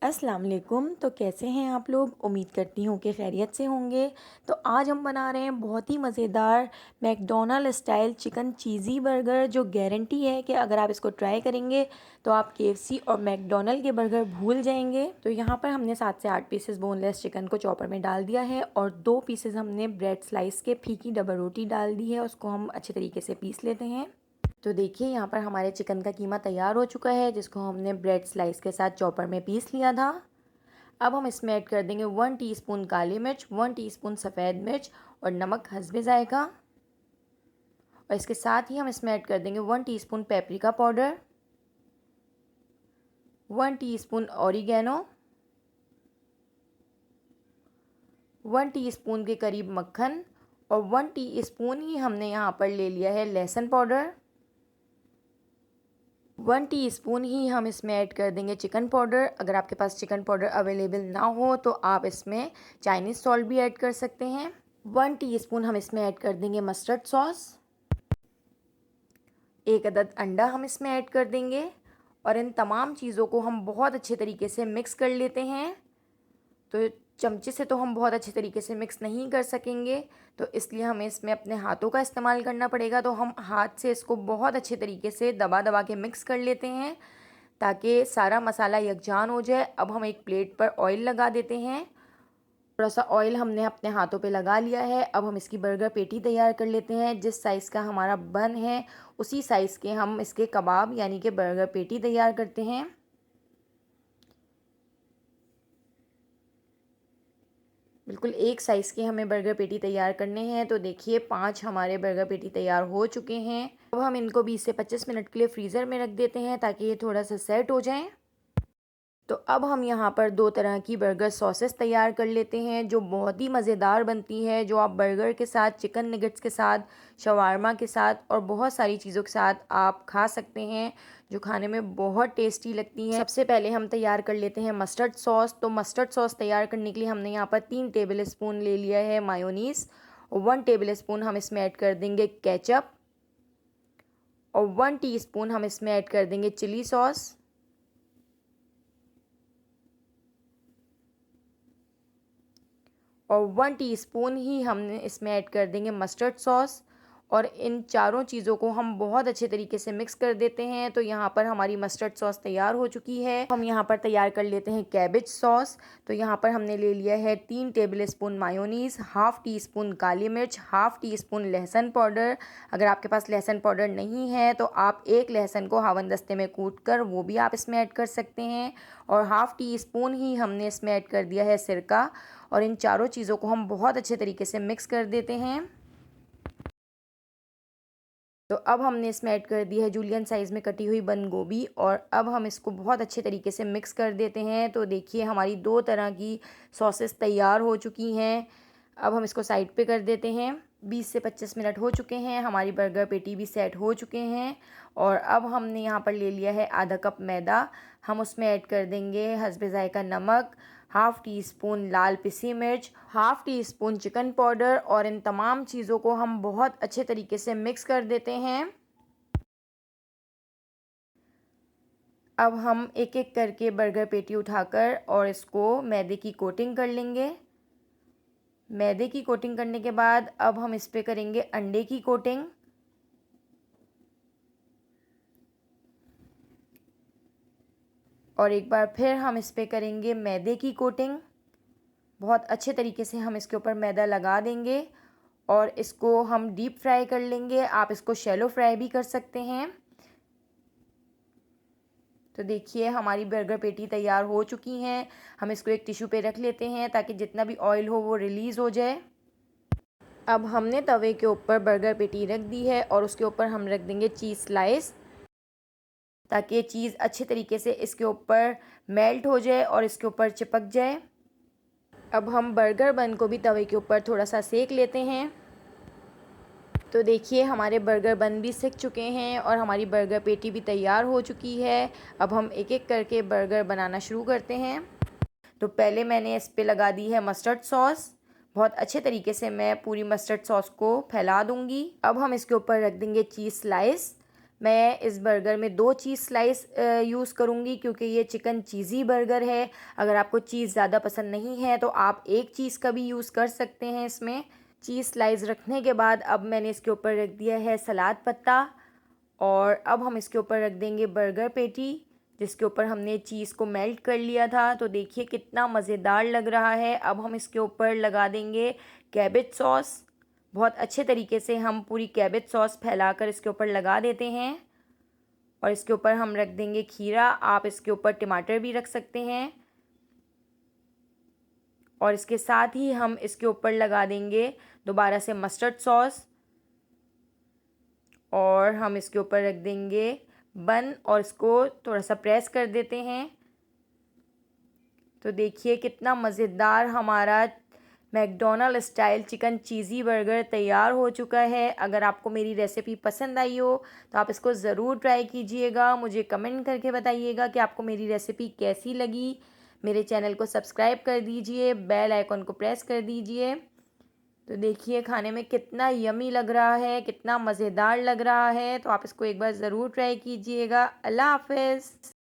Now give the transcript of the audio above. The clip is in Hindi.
अस्सलाम वालेकुम। तो कैसे हैं आप लोग? उम्मीद करती हूँ कि खैरियत से होंगे। तो आज हम बना रहे हैं बहुत ही मज़ेदार McDonald style chicken cheesy burger, जो गारंटी है कि अगर आप इसको ट्राई करेंगे तो आप केएफसी और मैकडोनल्ड के बर्गर भूल जाएंगे। तो यहाँ पर हमने 7 से 8 पीसेस बोनलेस चिकन को चॉपर में डाल दिया है और 2 पीसेस हमने ब्रेड स्लाइस के फीकी डबल रोटी डाल दी है। उसको हम अच्छे तरीके से पीस लेते हैं। तो देखिए यहाँ पर हमारे चिकन का कीमा तैयार हो चुका है, जिसको हमने ब्रेड स्लाइस के साथ चॉपर में पीस लिया था। अब हम इसमें ऐड कर देंगे 1 टीस्पून काली मिर्च, 1 टीस्पून सफ़ेद मिर्च और नमक हस्बे जायका। और इसके साथ ही हम इसमें ऐड कर देंगे 1 teaspoon paprika powder, 1 teaspoon oregano, 1 teaspoon के करीब मक्खन और 1 टीस्पून ही हमने यहाँ पर ले लिया है लहसुन पाउडर। 1 टीस्पून ही हम इसमें ऐड कर देंगे चिकन पाउडर। अगर आपके पास चिकन पाउडर अवेलेबल ना हो तो आप इसमें चाइनीज़ सॉल्ट भी ऐड कर सकते हैं। 1 टीस्पून हम इसमें ऐड कर देंगे मस्टर्ड सॉस। 1 अदद अंडा हम इसमें ऐड कर देंगे और इन तमाम चीज़ों को हम बहुत अच्छे तरीके से मिक्स कर लेते हैं। तो चमचे से तो हम बहुत अच्छे तरीके से मिक्स नहीं कर सकेंगे, तो इसलिए हमें इसमें अपने हाथों का इस्तेमाल करना पड़ेगा। तो हम हाथ से इसको बहुत अच्छे तरीके से दबा दबा के मिक्स कर लेते हैं ताकि सारा मसाला यकजान हो जाए। अब हम एक प्लेट पर ऑयल लगा देते हैं। थोड़ा सा ऑयल हमने अपने हाथों पे लगा लिया है। अब हम इसकी बर्गर पेटी तैयार कर लेते हैं। जिस साइज़ का हमारा बन है उसी साइज़ के हम इसके कबाब यानी कि बर्गर पेटी तैयार करते हैं। बिल्कुल एक साइज़ के हमें बर्गर पेटी तैयार करने हैं। तो देखिए 5 हमारे बर्गर पेटी तैयार हो चुके हैं। अब हम इनको 20 से 25 मिनट के लिए फ्रीज़र में रख देते हैं ताकि ये थोड़ा सा सेट हो जाएं। तो अब हम यहाँ पर 2 तरह की बर्गर सॉसेस तैयार कर लेते हैं जो बहुत ही मज़ेदार बनती है, जो आप बर्गर के साथ, चिकन नगेट्स के साथ, शवारमा के साथ और बहुत सारी चीज़ों के साथ आप खा सकते हैं, जो खाने में बहुत टेस्टी लगती हैं। सबसे पहले हम तैयार कर लेते हैं मस्टर्ड सॉस। तो मस्टर्ड सॉस तैयार करने के लिए हमने यहाँ पर 3 टेबल स्पून ले लिया है मायोनीज़ और 1 टेबल स्पून हम इसमें ऐड कर देंगे केचप और 1 टीस्पून हम इसमें ऐड कर देंगे चिली सॉस और 1 टीस्पून ही हमने इसमें ऐड कर देंगे मस्टर्ड सॉस। और इन चारों चीज़ों को हम बहुत अच्छे तरीके से मिक्स कर देते हैं। तो यहाँ पर हमारी मस्टर्ड सॉस तैयार हो चुकी है। हम यहाँ पर तैयार कर लेते हैं कैबेज सॉस। तो यहाँ पर हमने ले लिया है 3 tablespoon mayonnaise, half teaspoon काली मिर्च, हाफ़ टी स्पून लहसुन पाउडर। अगर आपके पास लहसुन पाउडर नहीं है तो आप एक लहसुन को हावन-दस्ते में कूट कर वो भी आप इसमें ऐड कर सकते हैं। और हाफ़ टी स्पून ही हमने इसमें ऐड कर दिया है सिरका। और इन चारों चीज़ों को हम बहुत अच्छे तरीके से मिक्स कर देते हैं। तो अब हमने इसमें ऐड कर दी है जूलियन साइज़ में कटी हुई बंद गोभी और अब हम इसको बहुत अच्छे तरीके से मिक्स कर देते हैं। तो देखिए हमारी 2 तरह की सॉसेस तैयार हो चुकी हैं। अब हम इसको साइड पे कर देते हैं। 20 से 25 मिनट हो चुके हैं। हमारी बर्गर पेटी भी सेट हो चुके हैं और अब हमने यहाँ पर ले लिया है आधा कप मैदा। हम उसमें ऐड कर देंगे हस्बे ज़ायका नमक, हाफ़ टी स्पून लाल पिसी मिर्च, half tea spoon chicken powder और इन तमाम चीज़ों को हम बहुत अच्छे तरीके से मिक्स कर देते हैं। अब हम एक एक करके बर्गर पेटी उठाकर और इसको मैदे की कोटिंग कर लेंगे। मैदे की कोटिंग करने के बाद अब हम इस पे करेंगे अंडे की कोटिंग। और एक बार फिर हम इस पे करेंगे मैदे की कोटिंग। बहुत अच्छे तरीके से हम इसके ऊपर मैदा लगा देंगे और इसको हम डीप फ्राई कर लेंगे। आप इसको शैलो फ्राई भी कर सकते हैं। तो देखिए हमारी बर्गर पेटी तैयार हो चुकी हैं। हम इसको एक टिश्यू पे रख लेते हैं ताकि जितना भी ऑयल हो वो रिलीज़ हो जाए। अब हमने तवे के ऊपर बर्गर पेटी रख दी है और उसके ऊपर हम रख देंगे चीज़ स्लाइस ताकि चीज़ अच्छे तरीके से इसके ऊपर मेल्ट हो जाए और इसके ऊपर चिपक जाए। अब हम बर्गर बन को भी तवे के ऊपर थोड़ा सा सेक लेते हैं। तो देखिए हमारे बर्गर बन भी सिक चुके हैं और हमारी बर्गर पेटी भी तैयार हो चुकी है। अब हम एक एक करके बर्गर बनाना शुरू करते हैं। तो पहले मैंने इस पे लगा दी है मस्टर्ड सॉस। बहुत अच्छे तरीके से मैं पूरी मस्टर्ड सॉस को फैला दूंगी। अब हम इसके ऊपर रख देंगे चीज़ स्लाइस। मैं इस बर्गर में 2 चीज़ स्लाइस यूज़ करूँगी क्योंकि ये चिकन चीज़ी बर्गर है। अगर आपको चीज़ ज़्यादा पसंद नहीं है तो आप 1 चीज़ का भी यूज़ कर सकते हैं इसमें। चीज़ स्लाइस रखने के बाद अब मैंने इसके ऊपर रख दिया है सलाद पत्ता और अब हम इसके ऊपर रख देंगे बर्गर पैटी, जिसके ऊपर हमने चीज़ को मेल्ट कर लिया था। तो देखिए कितना मज़ेदार लग रहा है। अब हम इसके ऊपर लगा देंगे कैबेज सॉस। बहुत अच्छे तरीके से हम पूरी कैबेज सॉस फैलाकर इसके ऊपर लगा देते हैं और इसके ऊपर हम रख देंगे खीरा। आप इसके ऊपर टमाटर भी रख सकते हैं और इसके साथ ही हम इसके ऊपर लगा देंगे दोबारा से मस्टर्ड सॉस और हम इसके ऊपर रख देंगे बन और इसको थोड़ा सा प्रेस कर देते हैं। तो देखिए कितना मज़ेदार हमारा McDonald style chicken cheesy burger तैयार हो चुका है। अगर आपको मेरी रेसिपी पसंद आई हो तो आप इसको ज़रूर ट्राई कीजिएगा। मुझे कमेंट करके बताइएगा कि आपको मेरी रेसिपी कैसी लगी। मेरे चैनल को सब्सक्राइब कर दीजिए, बेल आइकन को प्रेस कर दीजिए। तो देखिए खाने में कितना यमी लग रहा है, कितना मज़ेदार लग रहा है। तो आप इसको एक बार ज़रूर ट्राई कीजिएगा। अल्लाह हाफ़िज़।